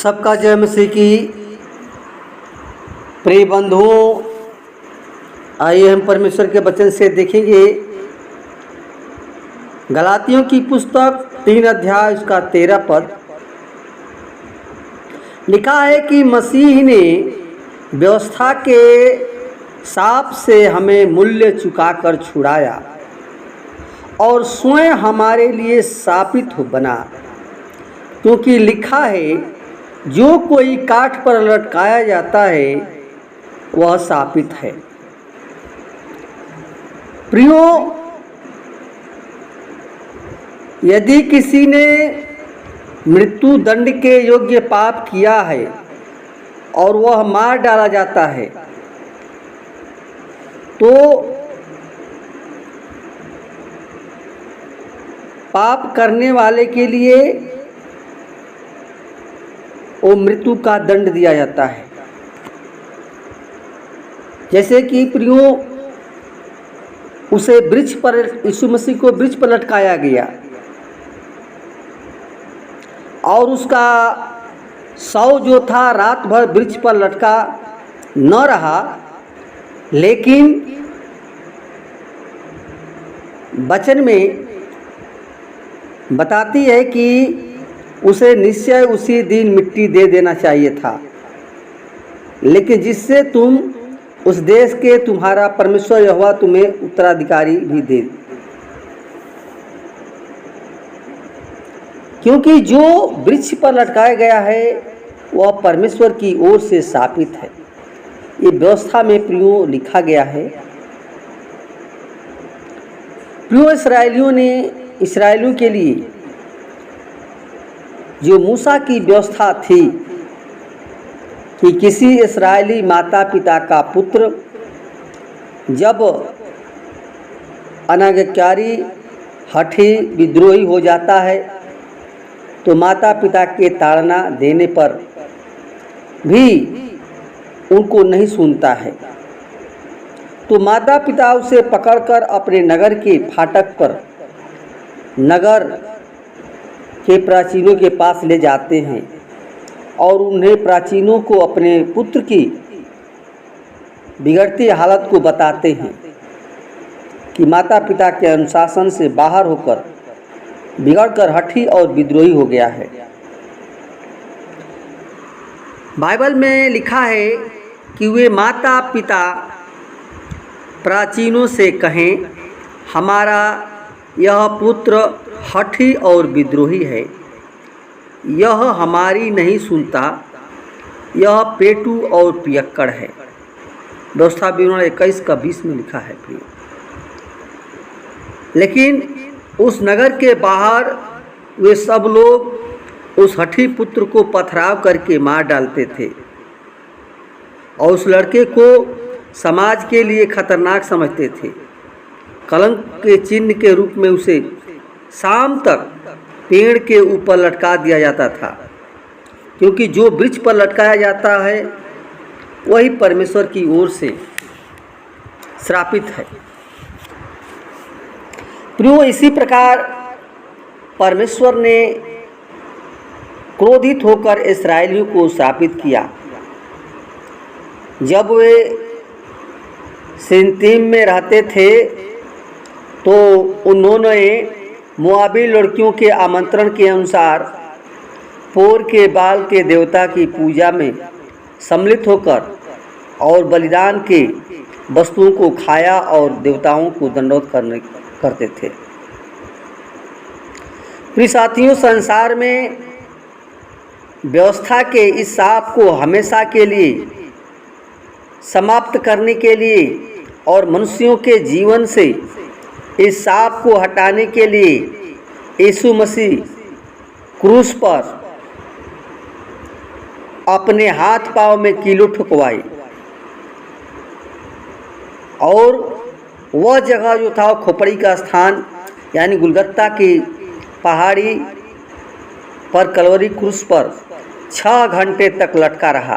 सबका जय मसीह की। प्रिय बंधुओं, आइए हम परमेश्वर के वचन से देखेंगे गलातियों की पुस्तक 3 अध्याय उसका 13 पद। लिखा है कि मसीह ने व्यवस्था के शाप से हमें मूल्य चुकाकर छुड़ाया और स्वयं हमारे लिए शापित बना, क्योंकि लिखा है जो कोई काठ पर लटकाया जाता है वह शापित है। प्रियो, यदि किसी ने मृत्यु दंड के योग्य पाप किया है और वह मार डाला जाता है, तो पाप करने वाले के लिए वो मृत्यु का दंड दिया जाता है। जैसे कि प्रियो, उसे वृक्ष पर, यीशु मसीह को वृक्ष पर लटकाया गया और उसका शव जो था रात भर वृक्ष पर लटका न रहा, लेकिन वचन में बताती है कि उसे निश्चय उसी दिन मिट्टी दे देना चाहिए था, लेकिन जिससे तुम उस देश के तुम्हारा परमेश्वर यहोवा तुम्हें उत्तराधिकारी भी दे, क्योंकि जो वृक्ष पर लटकाया गया है वह परमेश्वर की ओर से शापित है। ये व्यवस्था में प्रियो लिखा गया है। प्रियो, इस्राएलियों के लिए जो मूसा की व्यवस्था थी कि किसी इस्राएली माता पिता का पुत्र जब अनाज्ञाकारी, हठी, विद्रोही हो जाता है तो माता पिता के ताड़ना देने पर भी उनको नहीं सुनता है, तो माता पिता उसे पकड़कर अपने नगर के फाटक पर नगर के प्राचीनों के पास ले जाते हैं और उन्हें प्राचीनों को अपने पुत्र की बिगड़ती हालत को बताते हैं कि माता पिता के अनुशासन से बाहर होकर बिगड़कर हठी और विद्रोही हो गया है। बाइबल में लिखा है कि वे माता पिता प्राचीनों से कहें, हमारा यह पुत्र हठी और विद्रोही है, यह हमारी नहीं सुनता, यह पेटू और पियक्कड़ है। व्यवस्था विवरण 21 का 20 में लिखा है। प्रिय, लेकिन उस नगर के बाहर वे सब लोग उस हठी पुत्र को पथराव करके मार डालते थे और उस लड़के को समाज के लिए खतरनाक समझते थे। कलंक के चिन्ह के रूप में उसे शाम तक पेड़ के ऊपर लटका दिया जाता था, क्योंकि जो वृक्ष पर लटकाया जाता है वही परमेश्वर की ओर से श्रापित है। प्रियो, इसी प्रकार परमेश्वर ने क्रोधित होकर इस्राएलियों को श्रापित किया जब वे सिनतीम में रहते थे, तो उन्होंने मोआबी लड़कियों के आमंत्रण के अनुसार पोर के बाल के देवता की पूजा में सम्मिलित होकर और बलिदान के वस्तुओं को खाया और देवताओं को दंडवत करते थे। प्रिय साथियों, संसार में व्यवस्था के इस शाप को हमेशा के लिए समाप्त करने के लिए और मनुष्यों के जीवन से इस शाप को हटाने के लिए यीशु मसीह क्रूस पर अपने हाथ पांव में कीलों ठुकवाई और वह जगह जो था खोपड़ी का स्थान यानी गुलगत्ता की पहाड़ी पर कलवरी क्रूस पर 6 घंटे तक लटका रहा।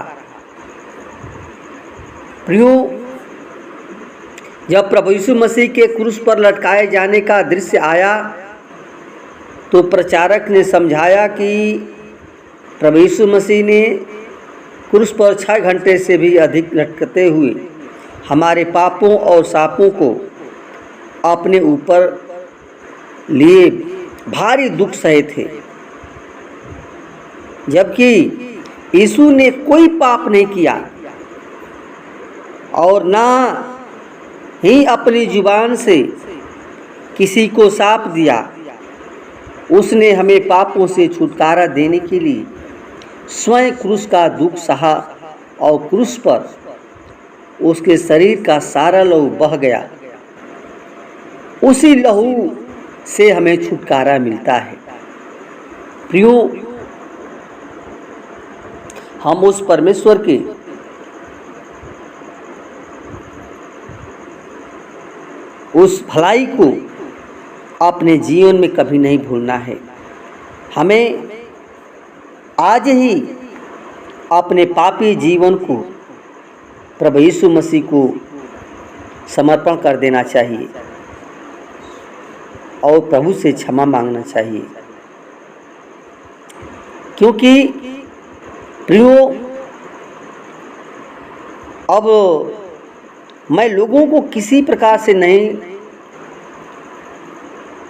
प्रियो, जब प्रभु यीशु मसीह के क्रूस पर लटकाए जाने का दृश्य आया तो प्रचारक ने समझाया कि प्रभु यीशु मसीह ने क्रूस पर 6 घंटे से भी अधिक लटकते हुए हमारे पापों और शापों को अपने ऊपर लिए भारी दुख सहे थे, जबकि यीशु ने कोई पाप नहीं किया और ना ही अपनी जुबान से किसी को शाप दिया। उसने हमें पापों से छुटकारा देने के लिए स्वयं क्रूस का दुख सहा और क्रूस पर उसके शरीर का सारा लहू बह गया। उसी लहू से हमें छुटकारा मिलता है। प्रियो, हम उस परमेश्वर के उस भलाई को अपने जीवन में कभी नहीं भूलना है। हमें आज ही अपने पापी जीवन को प्रभु यीशु मसीह को समर्पण कर देना चाहिए और प्रभु से क्षमा मांगना चाहिए, क्योंकि प्रियो, अब मैं लोगों को किसी प्रकार से नहीं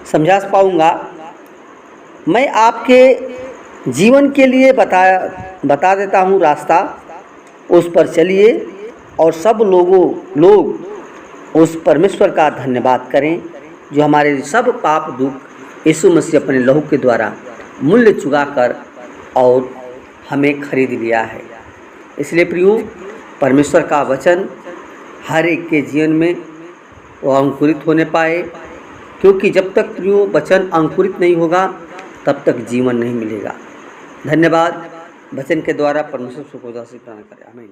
समझा पाऊंगा। मैं आपके जीवन के लिए बता देता हूँ रास्ता, उस पर चलिए और सब लोग उस परमेश्वर का धन्यवाद करें जो हमारे सब पाप दुख यीशु मसीह अपने लहू के द्वारा मूल्य चुकाकर और हमें खरीद लिया है। इसलिए प्रियो, परमेश्वर का वचन हर एक के जीवन में वो अंकुरित होने पाए, क्योंकि जब तक प्रियो वचन अंकुरित नहीं होगा तब तक जीवन नहीं मिलेगा। धन्यवाद। वचन के द्वारा परमेश्वर को प्रदान करें। आमीन।